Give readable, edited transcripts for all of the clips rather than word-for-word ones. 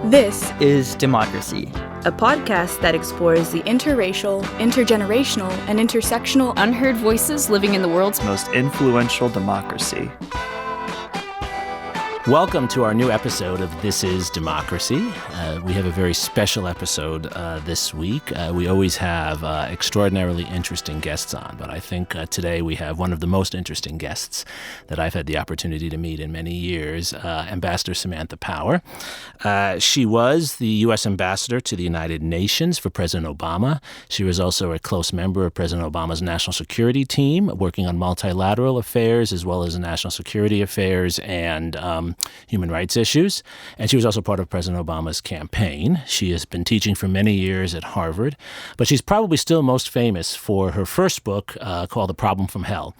This is Democracy, a podcast that explores the interracial, intergenerational, and intersectional unheard voices living in the world's most influential democracy. Welcome to our new episode of This is Democracy. We have a very special episode this week. We always have extraordinarily interesting guests on, but I think today we have one of the most interesting guests that I've had the opportunity to meet in many years, Ambassador Samantha Power. She was the U.S. Ambassador to the United Nations for President Obama. She was also a close member of President Obama's national security team, working on multilateral affairs as well as national security affairs and human rights issues. And she was also part of President Obama's campaign. She has been teaching for many years at Harvard, but she's probably still most famous for her first book called The Problem from Hell,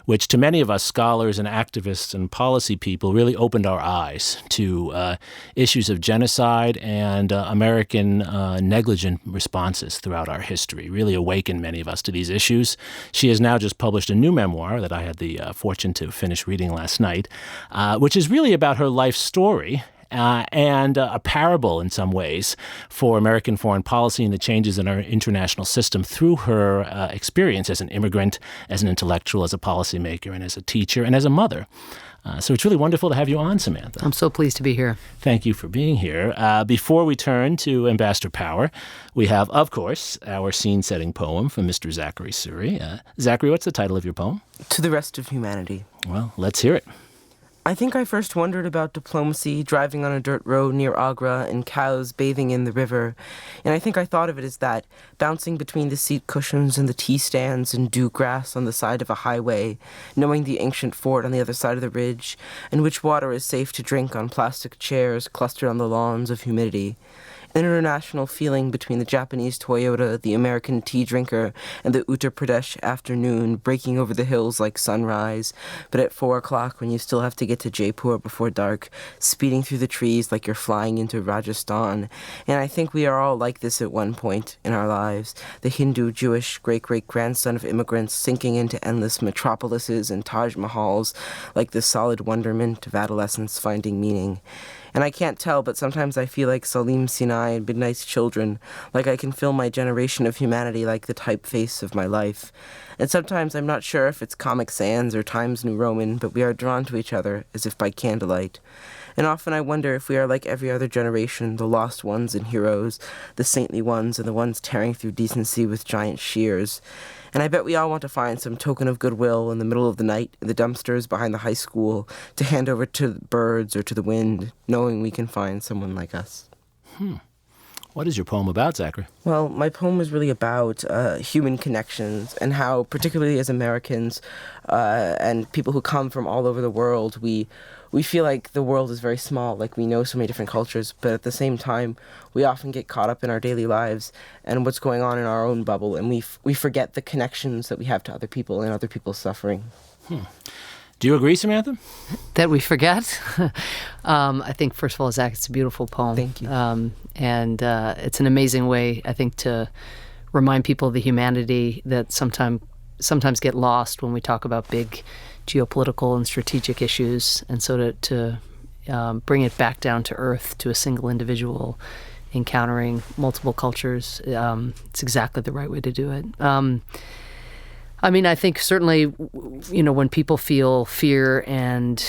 which to many of us scholars and activists and policy people really opened our eyes to issues of genocide and American negligent responses throughout our history, really awakened many of us to these issues. She has now just published a new memoir that I had the fortune to finish reading last night, which is really about her life story and a parable in some ways for American foreign policy and the changes in our international system through her experience as an immigrant, as an intellectual, as a policymaker, and as a teacher, and as a mother. So it's really wonderful to have you on, Samantha. I'm so pleased to be here. Thank you for being here. Before we turn to Ambassador Power, we have, of course, our scene-setting poem from Mr. Zachary Suri. Zachary, what's the title of your poem? To the Rest of Humanity. Well, let's hear it. I think I first wondered about diplomacy driving on a dirt road near Agra and cows bathing in the river. And I think I thought of it as that, bouncing between the seat cushions and the tea stands and dew grass on the side of a highway, knowing the ancient fort on the other side of the ridge, and which water is safe to drink on plastic chairs clustered on the lawns of humidity. An international feeling between the Japanese Toyota, the American tea drinker, and the Uttar Pradesh afternoon breaking over the hills like sunrise, but at 4 o'clock when you still have to get to Jaipur before dark, speeding through the trees like you're flying into Rajasthan. And I think we are all like this at one point in our lives, the Hindu, Jewish, great-great-grandson of immigrants sinking into endless metropolises and Taj Mahals like the solid wonderment of adolescence finding meaning. And I can't tell, but sometimes I feel like Salim Sinai and Midnight's Children, like I can feel my generation of humanity like the typeface of my life. And sometimes I'm not sure if it's Comic Sans or Times New Roman, but we are drawn to each other as if by candlelight. And often I wonder if we are like every other generation, the lost ones and heroes, the saintly ones and the ones tearing through decency with giant shears. And I bet we all want to find some token of goodwill in the middle of the night in the dumpsters behind the high school to hand over to the birds or to the wind, knowing we can find someone like us. What is your poem about, Zachary? Well, my poem is really about human connections and how, particularly as Americans and people who come from all over the world, we feel like the world is very small, like we know so many different cultures, but at the same time, we often get caught up in our daily lives and what's going on in our own bubble, and we forget the connections that we have to other people and other people's suffering. Do you agree, Samantha? That we forget? I think, first of all, Zach, it's a beautiful poem. Thank you. And it's an amazing way, I think, to remind people of the humanity that sometimes get lost when we talk about big geopolitical and strategic issues. And so to bring it back down to earth to a single individual encountering multiple cultures, it's exactly the right way to do it. I mean, I think certainly, when people feel fear and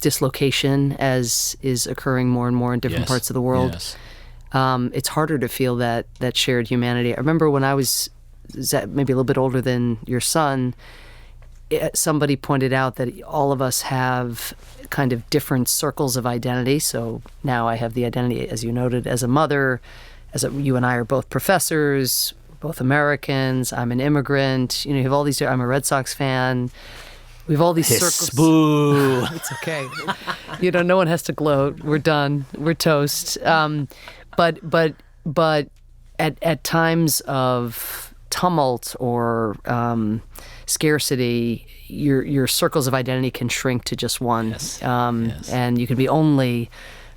dislocation, as is occurring more and more in different parts of the world, it's harder to feel that shared humanity. I remember when I was maybe a little bit older than your son, somebody pointed out that all of us have kind of different circles of identity. So now I have the identity, as you noted, as a mother, you and I are both professors, both Americans. I'm an immigrant. You have all these. I'm a Red Sox fan. We have all these circles. Boo. It's okay. No one has to gloat. We're done. We're toast. But at times of tumult or scarcity, your circles of identity can shrink to just one. And you can be only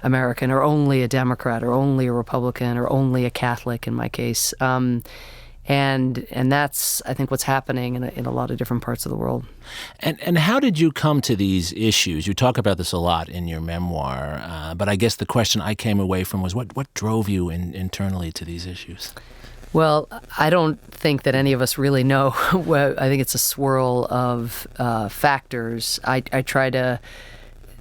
American or only a Democrat or only a Republican or only a Catholic in my case. And that's, I think, what's happening in a lot of different parts of the world. And how did you come to these issues? You talk about this a lot in your memoir, but I guess the question I came away from was what drove you internally to these issues? Well, I don't think that any of us really know. I think it's a swirl of factors. I try to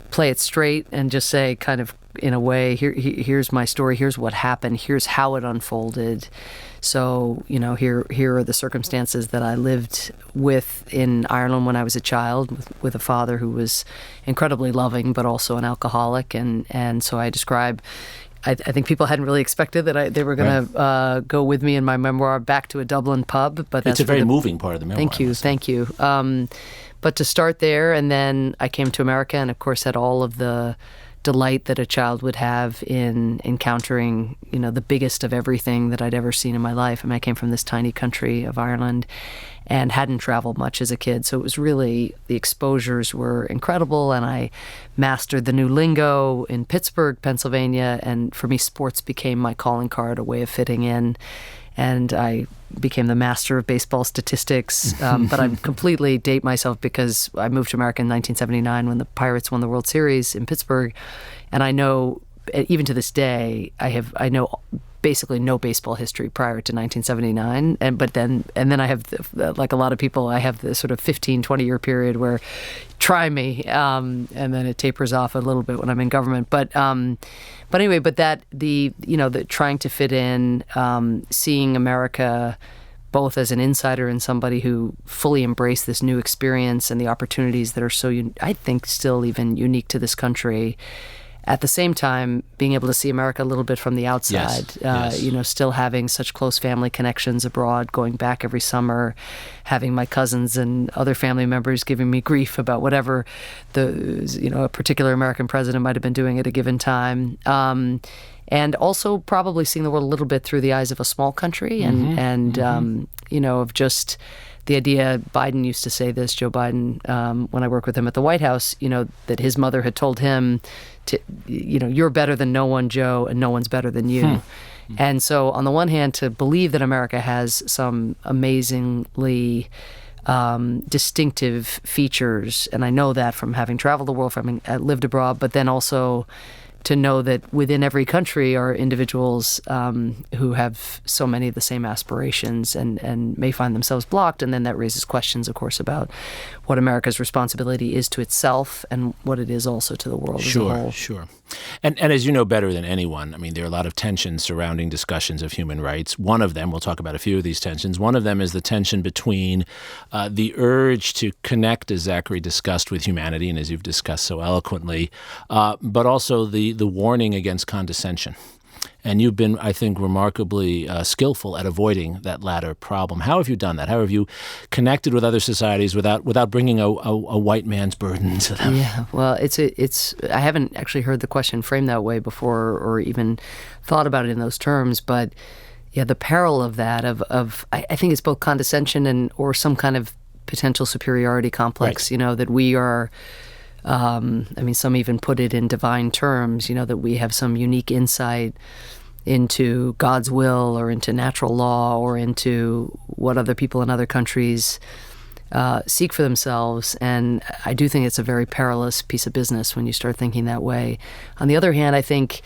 play it straight and just say, kind of in a way, here's my story, here's what happened, here's how it unfolded. So, here are the circumstances that I lived with in Ireland when I was a child, with a father who was incredibly loving, but also an alcoholic. And so I describe, I think people hadn't really expected that they were going to go with me in my memoir back to a Dublin pub. But it's a very moving part of the memoir. Thank you. But to start there, and then I came to America and, of course, had all of the delight that a child would have in encountering, the biggest of everything that I'd ever seen in my life. I mean, I came from this tiny country of Ireland and hadn't traveled much as a kid. So it was really, the exposures were incredible, and I mastered the new lingo in Pittsburgh, Pennsylvania. And for me, sports became my calling card, a way of fitting in. And I became the master of baseball statistics. But I completely date myself because I moved to America in 1979 when the Pirates won the World Series in Pittsburgh. And I know, even to this day, I know basically no baseball history prior to 1979. And then I have, like a lot of people, I have this sort of 15, 20-year period where try me, and then it tapers off a little bit when I'm in government. But anyway, that the trying to fit in, seeing America both as an insider and somebody who fully embraced this new experience and the opportunities that are so, I think, still even unique to this country. At the same time, being able to see America a little bit from the outside, Yes. Still having such close family connections abroad, going back every summer, having my cousins and other family members giving me grief about whatever a particular American president might have been doing at a given time. And also probably seeing the world a little bit through the eyes of a small country of just the idea, Biden used to say this, Joe Biden, when I worked with him at the White House, that his mother had told him to, you're better than no one, Joe, and no one's better than you. And so on the one hand, to believe that America has some amazingly distinctive features, and I know that from having traveled the world, from having lived abroad, but then also to know that within every country are individuals who have so many of the same aspirations and may find themselves blocked. And then that raises questions, of course, about what America's responsibility is to itself and what it is also to the world as a whole. Sure. And as you know better than anyone, I mean, there are a lot of tensions surrounding discussions of human rights. One of them, we'll talk about a few of these tensions, one of them is the tension between the urge to connect, as Zachary discussed, with humanity, and as you've discussed so eloquently, but also the warning against condescension. And you've been, I think, remarkably skillful at avoiding that latter problem. How have you done that? How have you connected with other societies without bringing a white man's burden to them? Yeah, well, I haven't actually heard the question framed that way before or even thought about it in those terms. But yeah, the peril of that, I think it's both condescension or some kind of potential superiority complex, right. That we are... some even put it in divine terms, that we have some unique insight into God's will or into natural law or into what other people in other countries seek for themselves. And I do think it's a very perilous piece of business when you start thinking that way. On the other hand, I think,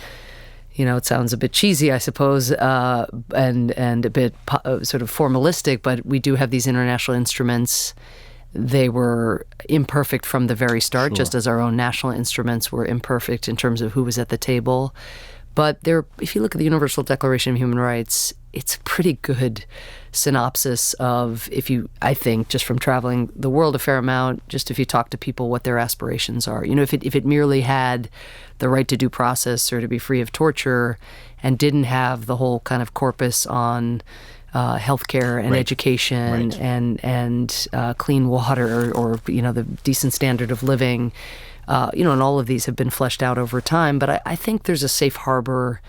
it sounds a bit cheesy, I suppose, and a bit sort of formalistic, but we do have these international instruments. They were imperfect from the very start, just as our own national instruments were imperfect in terms of who was at the table. But if you look at the Universal Declaration of Human Rights, it's a pretty good synopsis of, I think, just from traveling the world a fair amount, just if you talk to people what their aspirations are. If it merely had the right to due process or to be free of torture and didn't have the whole kind of corpus on healthcare and education and clean water or the decent standard of living, and all of these have been fleshed out over time. But I think there's a safe harbor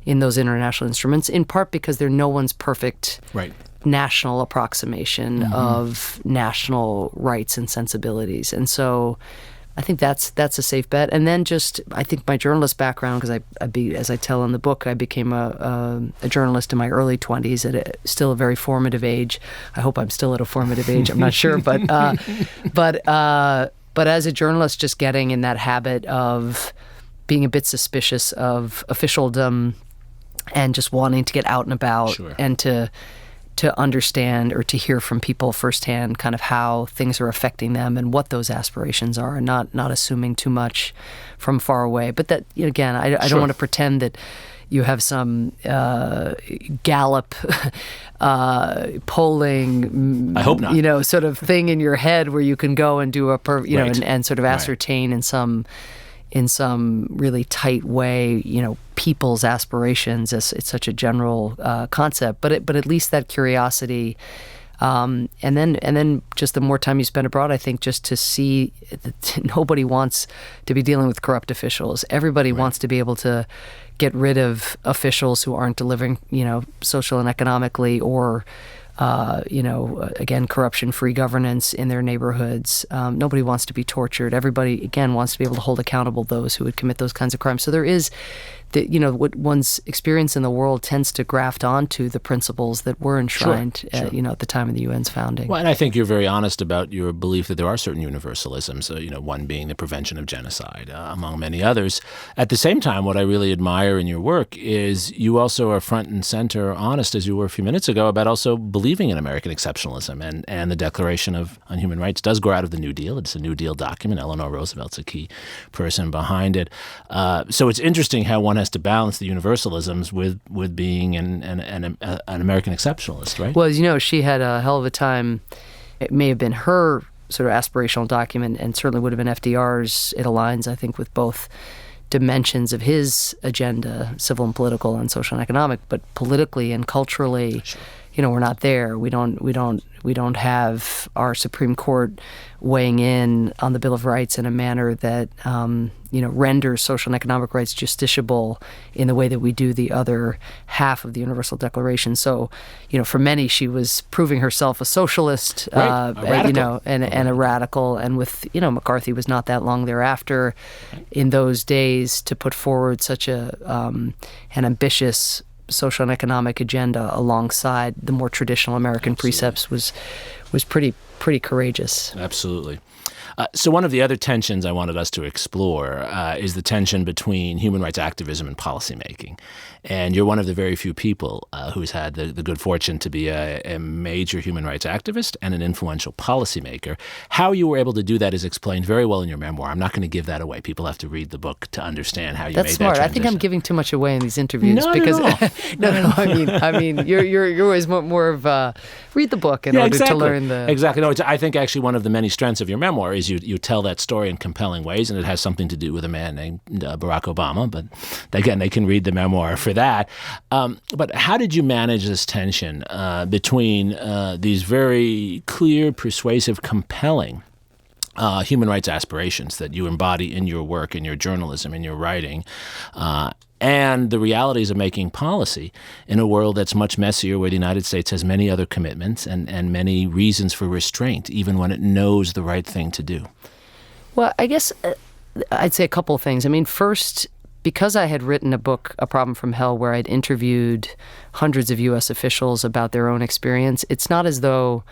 in those international instruments, in part because they're no one's perfect national approximation of national rights and sensibilities. And so I think that's a safe bet. And then just, I think my journalist background, because as I tell in the book, I became a journalist in my early 20s at still a very formative age. I hope I'm still at a formative age. I'm not sure, but as a journalist, just getting in that habit of being a bit suspicious of officialdom and just wanting to get out and about and to understand or to hear from people firsthand kind of how things are affecting them and what those aspirations are, and not assuming too much from far away. But that, again, I don't want to pretend that you have some Gallup polling, I hope not. Sort of thing in your head where you can go and do and sort of ascertain in some really tight way, people's aspirations. It's such a general concept, but at least that curiosity, and then just the more time you spend abroad, I think just to see that nobody wants to be dealing with corrupt officials. Everybody wants to be able to get rid of officials who aren't delivering, social and economically, or again, corruption-free governance in their neighborhoods. Nobody wants to be tortured. Everybody, again, wants to be able to hold accountable those who would commit those kinds of crimes. So there is, what one's experience in the world tends to graft onto the principles that were enshrined, at the time of the UN's founding. Well, and I think you're very honest about your belief that there are certain universalisms, one being the prevention of genocide, among many others. At the same time, what I really admire in your work is you also are front and center honest, as you were a few minutes ago, about also believing in American exceptionalism. And the Declaration on Human Rights does grow out of the New Deal. It's a New Deal document. Eleanor Roosevelt's a key person behind it. So it's interesting how one has to balance the universalisms with being an American exceptionalist, right? Well, she had a hell of a time. It may have been her sort of aspirational document, and certainly would have been FDR's. It aligns, I think, with both dimensions of his agenda, civil and political and social and economic, but politically and culturally, we're not there. We don't have our Supreme Court weighing in on the Bill of Rights in a manner that renders social and economic rights justiciable in the way that we do the other half of the Universal Declaration. So, for many, she was proving herself a socialist, a radical. and a radical. And with McCarthy was not that long thereafter. In those days, to put forward such an ambitious social and economic agenda alongside the more traditional American precepts was pretty courageous. Absolutely. So one of the other tensions I wanted us to explore is the tension between human rights activism and policymaking. And you're one of the very few people who's had the good fortune to be a major human rights activist and an influential policymaker. How you were able to do that is explained very well in your memoir. I'm not going to give that away. People have to read the book to understand how you made that transition. That's smart. I think I'm giving too much away in these interviews. No. I mean, you're always more of read the book in order to learn the... Exactly. No, I think actually one of the many strengths of your memoir is you tell that story in compelling ways, and it has something to do with a man named Barack Obama. But again, they can read the memoir for that. But how did you manage this tension between these very clear, persuasive, compelling human rights aspirations that you embody in your work, in your journalism, in your writing, and the realities of making policy in a world that's much messier, where the United States has many other commitments and many reasons for restraint, even when it knows the right thing to do? Well, I guess I'd say a couple of things. I mean, first, because I had written a book, A Problem from Hell, where I'd interviewed hundreds of U.S. officials about their own experience, it's not as though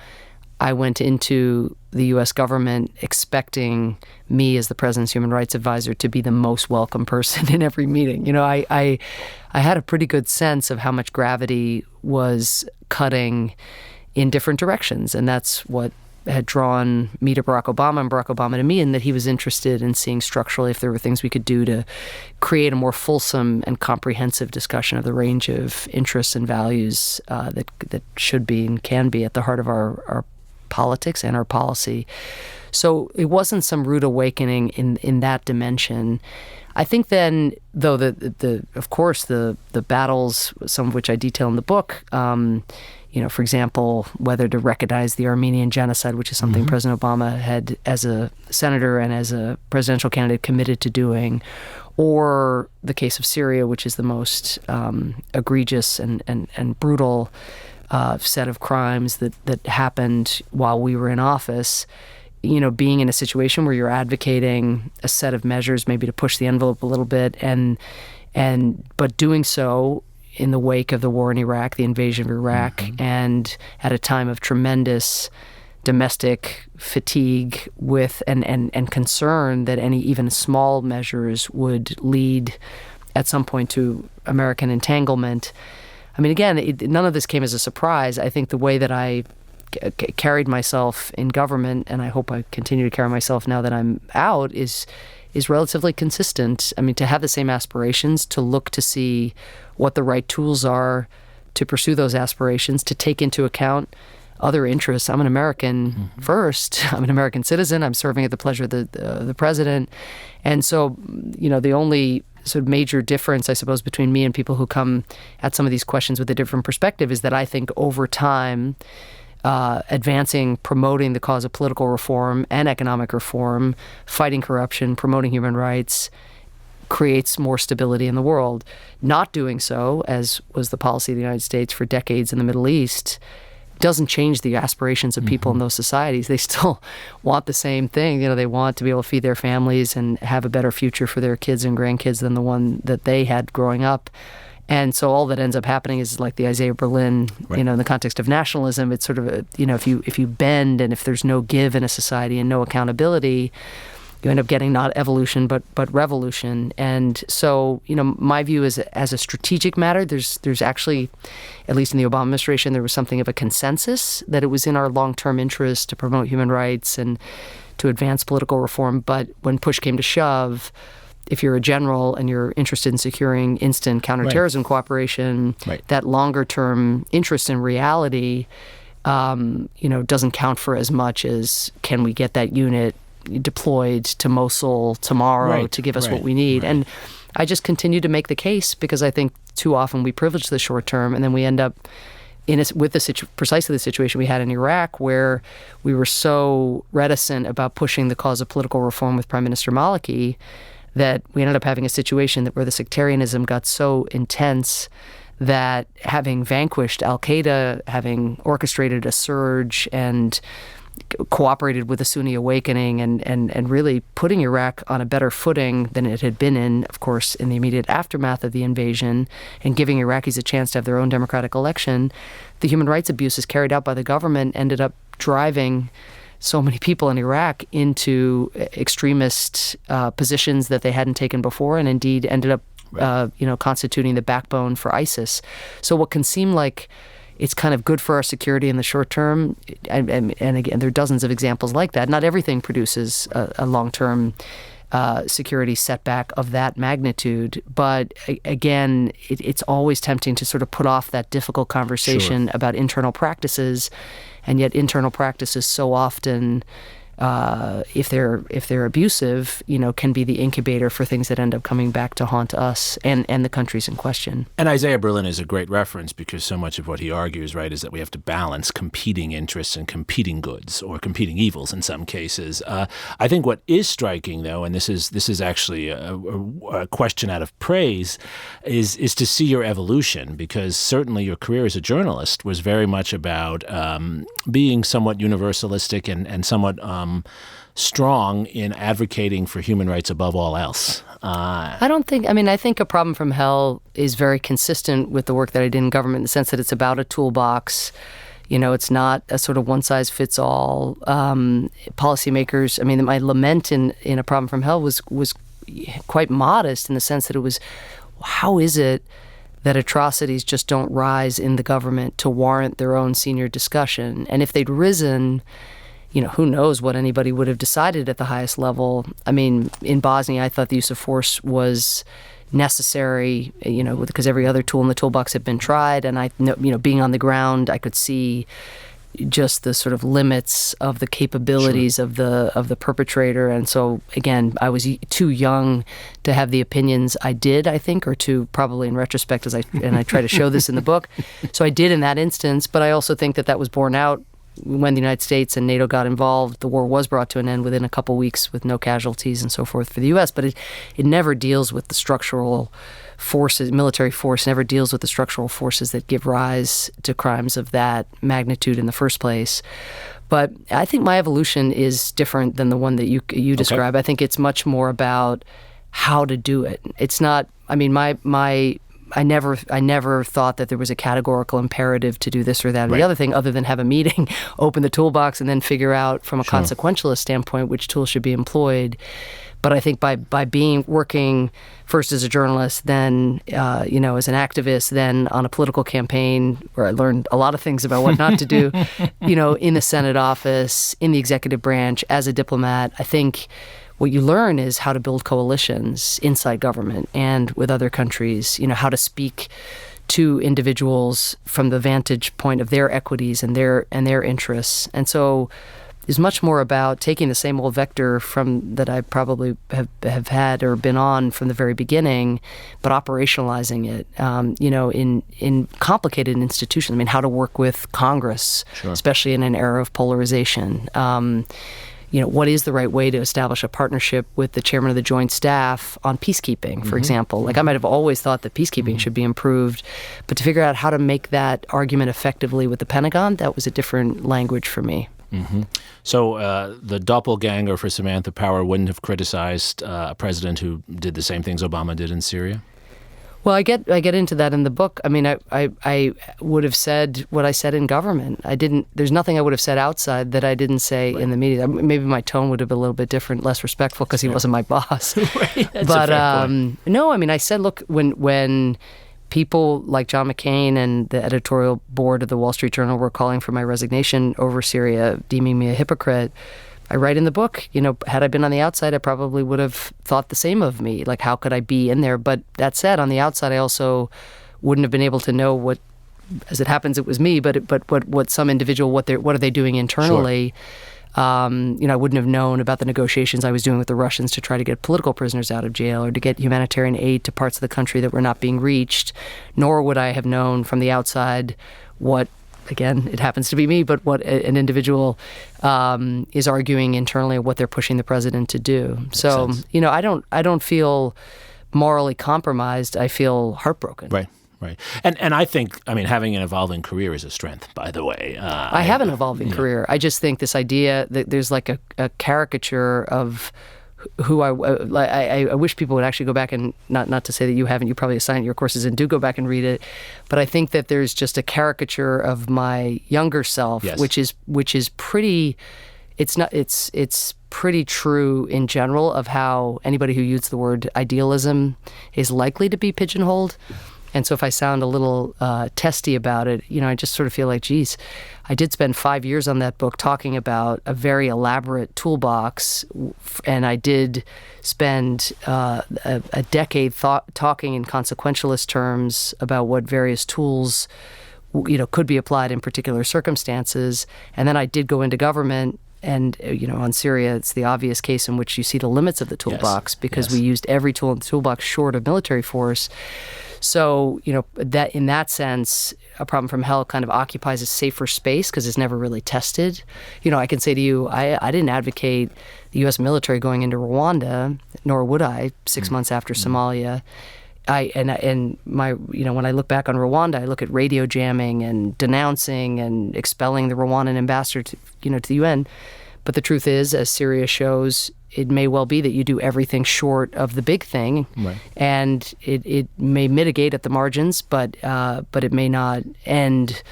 I went into the U.S. government expecting me as the president's human rights advisor to be the most welcome person in every meeting. I had a pretty good sense of how much gravity was cutting in different directions, and that's what had drawn me to Barack Obama and Barack Obama to me, and that he was interested in seeing structurally if there were things we could do to create a more fulsome and comprehensive discussion of the range of interests and values that should be and can be at the heart of our politics and our policy. So it wasn't some rude awakening in that dimension. I think then, though, of course the battles, some of which I detail in the book, for example, whether to recognize the Armenian genocide, which is something President Obama had, as a senator and as a presidential candidate, committed to doing, or the case of Syria, which is the most egregious and brutal set of crimes that happened while we were in office. being in a situation where you're advocating a set of measures maybe to push the envelope a little bit, but doing so in the wake of the war in Iraq, the invasion of Iraq, and at a time of tremendous domestic fatigue with and concern that any even small measures would lead at some point to American entanglement. I mean, again, none of this came as a surprise. I think the way that I carried myself in government, and I hope I continue to carry myself now that I'm out, is relatively consistent. I mean, to have the same aspirations, to look to see what the right tools are to pursue those aspirations, to take into account other interests. I'm an American first. I'm an American citizen. I'm serving at the pleasure of the president. And so, the only sort of major difference, I suppose, between me and people who come at some of these questions with a different perspective is that I think over time, advancing, promoting the cause of political reform and economic reform, fighting corruption, promoting human rights, creates more stability in the world. Not doing so, as was the policy of the United States for decades in the Middle East, doesn't change the aspirations of people in those societies. They still want the same thing. They want to be able to feed their families and have a better future for their kids and grandkids than the one that they had growing up. And so all that ends up happening is like the Isaiah Berlin, in the context of nationalism, it's sort of, if you bend and if there's no give in a society and no accountability, you end up getting not evolution, but revolution. And so, my view is as a strategic matter, there's actually, at least in the Obama administration, there was something of a consensus that it was in our long-term interest to promote human rights and to advance political reform. But when push came to shove, if you're a general and you're interested in securing instant counterterrorism cooperation, that longer-term interest in reality, doesn't count for as much as can we get that unit deployed to Mosul tomorrow to give us what we need. And I just continue to make the case because I think too often we privilege the short term and then we end up with precisely the situation we had in Iraq, where we were so reticent about pushing the cause of political reform with Prime Minister Maliki that we ended up having a situation where the sectarianism got so intense that, having vanquished al-Qaeda, having orchestrated a surge and cooperated with the Sunni awakening and really putting Iraq on a better footing than it had been in, of course, in the immediate aftermath of the invasion, and giving Iraqis a chance to have their own democratic election, the human rights abuses carried out by the government ended up driving so many people in Iraq into extremist positions that they hadn't taken before, and indeed ended up constituting the backbone for ISIS. So what can seem like it's kind of good for our security in the short term, and again, there are dozens of examples like that. Not everything produces a long-term security setback of that magnitude. But again, it's always tempting to sort of put off that difficult conversation about internal practices, and yet internal practices so often, if they're abusive, can be the incubator for things that end up coming back to haunt us and the countries in question. And Isaiah Berlin is a great reference because so much of what he argues, is that we have to balance competing interests and competing goods, or competing evils in some cases. I think what is striking, though, and this is actually a question out of praise, is to see your evolution, because certainly your career as a journalist was very much about being somewhat universalistic and somewhat strong in advocating for human rights above all else. I think A Problem from Hell is very consistent with the work that I did in government, in the sense that it's about a toolbox. It's not a sort of one-size-fits-all. Policymakers, my lament in A Problem from Hell was quite modest, in the sense that it was, how is it that atrocities just don't rise in the government to warrant their own senior discussion? And if they'd risen, who knows what anybody would have decided at the highest level. In Bosnia, I thought the use of force was necessary, because every other tool in the toolbox had been tried. And being on the ground, I could see just the sort of limits of the capabilities of the perpetrator. And so, again, I was too young to have the opinions I did, I think, or too, probably in retrospect, and I try to show this in the book. So I did in that instance, but I also think that was borne out when the United States and NATO got involved, the war was brought to an end within a couple weeks with no casualties and so forth for the U.S., but it never deals with the structural forces, military force never deals with the structural forces that give rise to crimes of that magnitude in the first place. But I think my evolution is different than the one that you describe. I think it's much more about how to do it. It's not, I mean, I never thought that there was a categorical imperative to do this or that or the other thing, other than have a meeting, open the toolbox, and then figure out from a consequentialist standpoint which tools should be employed. But I think by working first as a journalist, then as an activist, then on a political campaign where I learned a lot of things about what not to do, in the Senate office, in the executive branch, as a diplomat, I think what you learn is how to build coalitions inside government and with other countries, how to speak to individuals from the vantage point of their equities and their interests. And so is much more about taking the same old vector from that I probably have had or been on from the very beginning, but operationalizing it, in complicated institutions. I mean, how to work with Congress, especially in an era of polarization. What is the right way to establish a partnership with the chairman of the Joint Staff on peacekeeping, for example? Like, I might have always thought that peacekeeping should be improved, but to figure out how to make that argument effectively with the Pentagon, that was a different language for me. So the doppelganger for Samantha Power wouldn't have criticized a president who did the same things Obama did in Syria? Well, I get into that in the book. I mean, I would have said what I said in government. There's nothing I would have said outside that I didn't say in the media. Maybe my tone would have been a little bit different, less respectful, because he wasn't my boss. That's but a fair point. No, I mean, I said, look, when people like John McCain and the editorial board of the Wall Street Journal were calling for my resignation over Syria, deeming me a hypocrite, I write in the book, had I been on the outside, I probably would have thought the same of me. Like, how could I be in there? But that said, on the outside, I also wouldn't have been able to know what, as it happens, it was me, but what some individual, what are they doing internally? I wouldn't have known about the negotiations I was doing with the Russians to try to get political prisoners out of jail or to get humanitarian aid to parts of the country that were not being reached, nor would I have known from the outside what, again, it happens to be me, but what an individual is arguing internally, what they're pushing the president to do. So, I don't feel morally compromised. I feel heartbroken. Right. And I think, having an evolving career is a strength, by the way. I have an evolving career. I just think this idea that there's like a caricature of who I wish people would actually go back and, not to say that you haven't, you probably assigned your courses and do go back and read it, but I think that there's just a caricature of my younger self, which is pretty, it's pretty true in general of how anybody who uses the word idealism is likely to be pigeonholed. And so if I sound a little testy about it, I just sort of feel like, geez, I did spend 5 years on that book talking about a very elaborate toolbox, and I did spend a decade talking in consequentialist terms about what various tools, could be applied in particular circumstances. And then I did go into government. And, on Syria, it's the obvious case in which you see the limits of the toolbox because we used every tool in the toolbox short of military force. So, that in that sense, A Problem from Hell kind of occupies a safer space because it's never really tested. I can say to you, I didn't advocate the U.S. military going into Rwanda, nor would I 6 months after Somalia. When I look back on Rwanda, I look at radio jamming and denouncing and expelling the Rwandan ambassador to the UN. But the truth is, as Syria shows, it may well be that you do everything short of the big thing, and it may mitigate at the margins, but it may not end,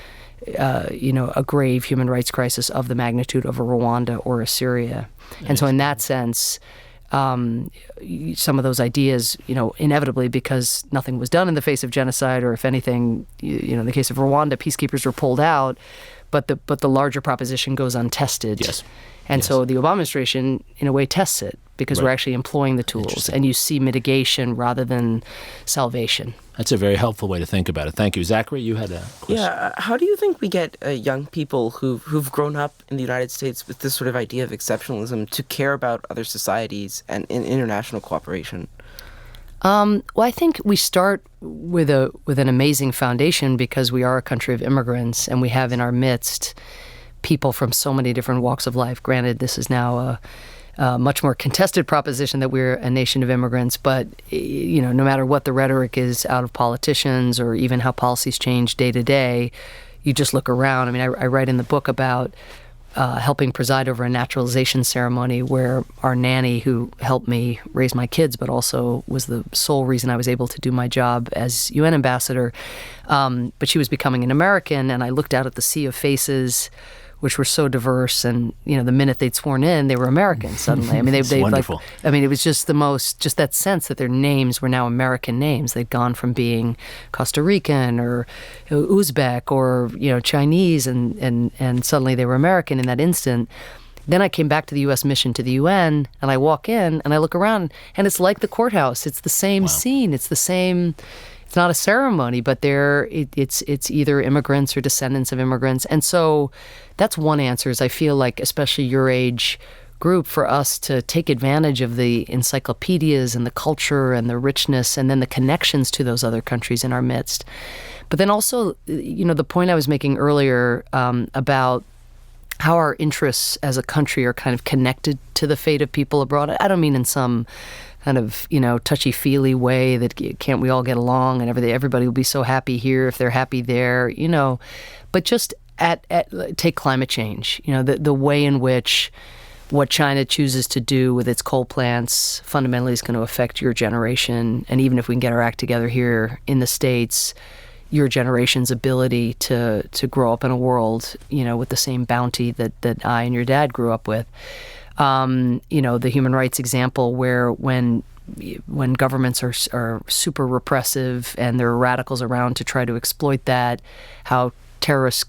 a grave human rights crisis of the magnitude of a Rwanda or a Syria. And so, in that sense, some of those ideas, inevitably, because nothing was done in the face of genocide, or if anything, in the case of Rwanda, peacekeepers were pulled out, but the larger proposition goes untested. And so the Obama administration, in a way, tests it because we're actually employing the tools, and you see mitigation rather than salvation. That's a very helpful way to think about it. Thank you. Zachary, you had a question. Yeah, how do you think we get young people who've grown up in the United States with this sort of idea of exceptionalism to care about other societies and in international cooperation? Well, I think we start with an amazing foundation because we are a country of immigrants, and we have in our midst people from so many different walks of life. Granted, this is now a much more contested proposition that we're a nation of immigrants, but no matter what the rhetoric is out of politicians or even how policies change day to day, you just look around. I mean, I write in the book about helping preside over a naturalization ceremony where our nanny, who helped me raise my kids, but also was the sole reason I was able to do my job as UN ambassador, but she was becoming an American, and I looked out at the sea of faces, which were so diverse, and the minute they'd sworn in, they were American suddenly. I mean, they wonderful. It was just just that sense that their names were now American names. They'd gone from being Costa Rican or Uzbek or Chinese, and suddenly they were American in that instant. Then I came back to the U.S. mission to the UN, and I walk in and I look around, and it's like the courthouse. It's the same scene. It's the same. It's not a ceremony, but it's either immigrants or descendants of immigrants. And so that's one answer, is I feel like, especially your age group, for us to take advantage of the encyclopedias and the culture and the richness and then the connections to those other countries in our midst. But then also, the point I was making earlier about how our interests as a country are kind of connected to the fate of people abroad. I don't mean in some kind of, touchy-feely way that can't we all get along and everybody will be so happy here if they're happy there, but just take climate change, the way in which what China chooses to do with its coal plants fundamentally is going to affect your generation. And even if we can get our act together here in the States, your generation's ability to grow up in a world, with the same bounty that I and your dad grew up with. The human rights example where when governments are super repressive and there are radicals around to try to exploit that, how terrorists,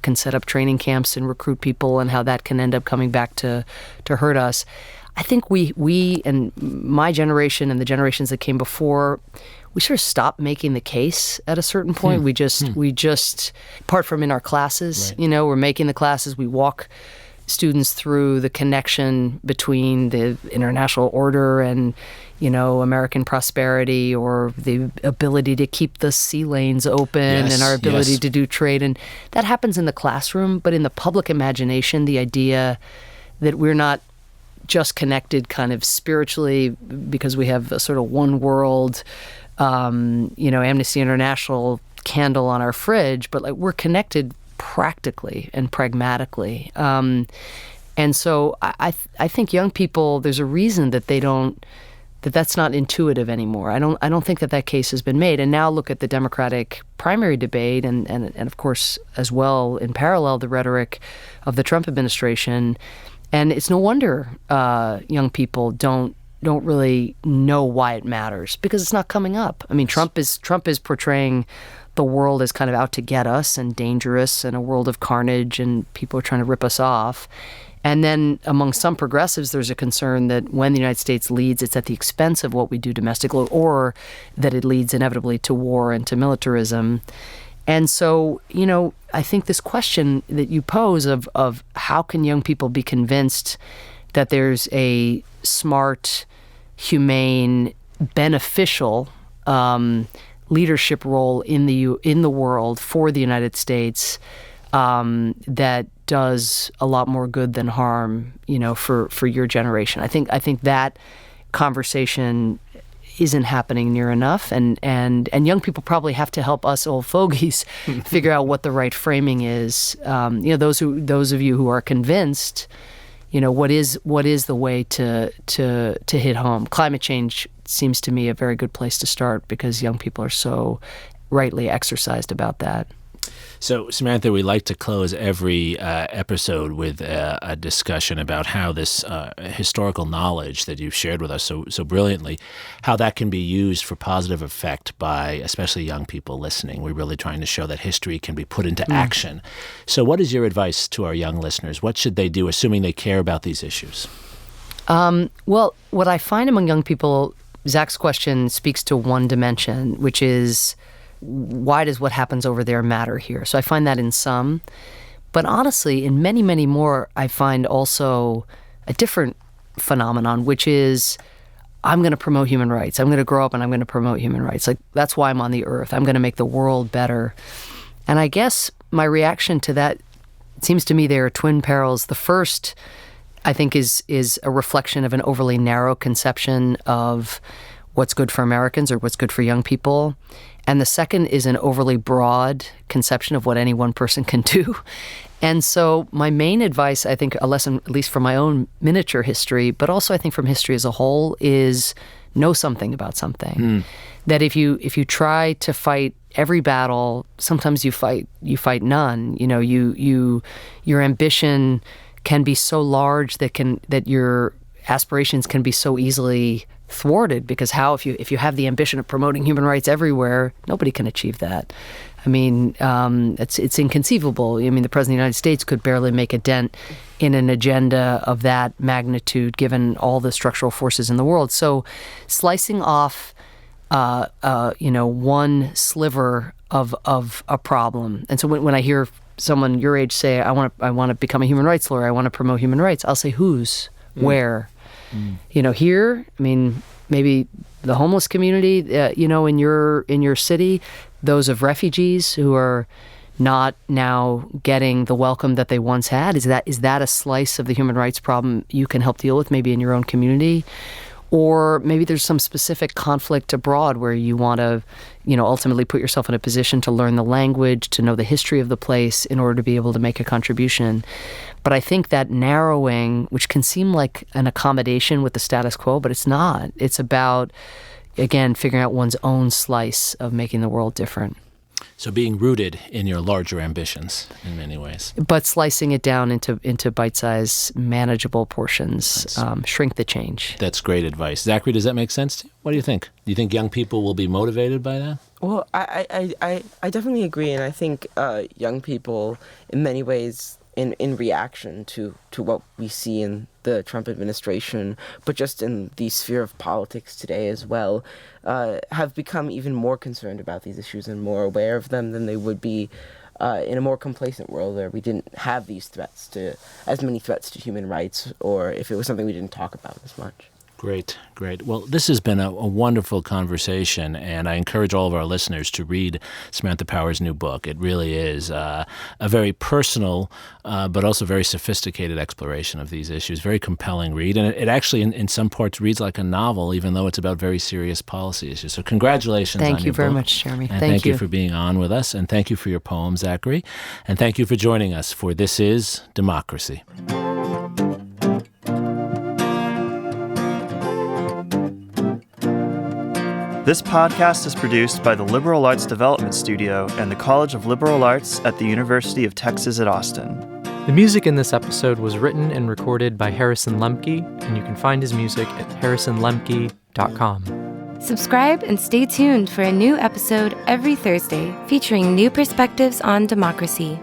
can set up training camps and recruit people, and how that can end up coming back to hurt us. I think we and my generation and the generations that came before, we sort of stopped making the case at a certain point. We just, apart from in our classes, right. We're making the classes, we walk students through the connection between the international order and, American prosperity, or the ability to keep the sea lanes open, and our ability to do trade. And that happens in the classroom, but in the public imagination, the idea that we're not just connected kind of spiritually because we have a sort of one world, Amnesty International candle on our fridge, but like we're connected practically and pragmatically. And so I think young people, there's a reason that that's not intuitive anymore. I don't think that case has been made. And now look at the Democratic primary debate and of course as well in parallel the rhetoric of the Trump administration. And it's no wonder young people don't really know why it matters, because it's not coming up. I mean, Trump is portraying the world as kind of out to get us and dangerous and a world of carnage and people are trying to rip us off. And then among some progressives, there's a concern that when the United States leads, it's at the expense of what we do domestically, or that it leads inevitably to war and to militarism. And so, I think this question that you pose of how can young people be convinced that there's a smart, humane, beneficial leadership role in the world for the United States that does a lot more good than harm, for your generation. I think that conversation isn't happening near enough, and young people probably have to help us old fogies figure out what the right framing is. Those of you who are convinced, what is the way to hit home. Climate change seems to me a very good place to start, because young people are so rightly exercised about that. So, Samantha, we like to close every episode with a discussion about how this historical knowledge that you've shared with us so brilliantly, how that can be used for positive effect by especially young people listening. We're really trying to show that history can be put into action. So what is your advice to our young listeners? What should they do, assuming they care about these issues? Well, what I find among young people, Zach's question speaks to one dimension, which is, why does what happens over there matter here? So I find that in some. But honestly, in many, many more, I find also a different phenomenon, which is, I'm going to promote human rights. I'm going to grow up and I'm going to promote human rights. Like, that's why I'm on the earth. I'm going to make the world better. And I guess my reaction to that it seems to me there are twin perils. The first, I think, is a reflection of an overly narrow conception of what's good for Americans or what's good for young people. And the second is an overly broad conception of what any one person can do. And so my main advice, I think, a lesson, at least from my own miniature history, but also I think from history as a whole, is know something about something. That if you try to fight every battle, sometimes you fight none. You know, your ambition can be so large that your aspirations can be so easily thwarted, because if you have the ambition of promoting human rights everywhere, nobody can achieve that. I mean, it's inconceivable. I mean, the President of the United States could barely make a dent in an agenda of that magnitude, given all the structural forces in the world. So, slicing off, one sliver of a problem. And so, when I hear someone your age say, "I want to become a human rights lawyer. I want to promote human rights," I'll say, "Whose? Where?" Here, I mean, maybe the homeless community, in your city, those of refugees who are not now getting the welcome that they once had. Is that a slice of the human rights problem you can help deal with, maybe in your own community? Or maybe there's some specific conflict abroad where you want to, ultimately put yourself in a position to learn the language, to know the history of the place in order to be able to make a contribution. But I think that narrowing, which can seem like an accommodation with the status quo, but it's not. It's about, again, figuring out one's own slice of making the world different. So being rooted in your larger ambitions in many ways. But slicing it down into bite-sized, manageable portions, shrink the change. That's great advice. Zachary, does that make sense to you? What do you think? Do you think young people will be motivated by that? Well, I definitely agree, and I think young people, in many ways, in reaction to what we see in the Trump administration, but just in the sphere of politics today as well, have become even more concerned about these issues and more aware of them than they would be in a more complacent world where we didn't have as many threats to human rights, or if it was something we didn't talk about as much. Great. Well, this has been a wonderful conversation, and I encourage all of our listeners to read Samantha Power's new book. It really is a very personal, but also very sophisticated exploration of these issues. Very compelling read, and it actually, in some parts, reads like a novel, even though it's about very serious policy issues. So congratulations on your book. Thank you very much, Jeremy. And thank you for being on with us, and thank you for your poem, Zachary. And thank you for joining us for This Is Democracy. This podcast is produced by the Liberal Arts Development Studio and the College of Liberal Arts at the University of Texas at Austin. The music in this episode was written and recorded by Harrison Lemke, and you can find his music at harrisonlemke.com. Subscribe and stay tuned for a new episode every Thursday featuring new perspectives on democracy.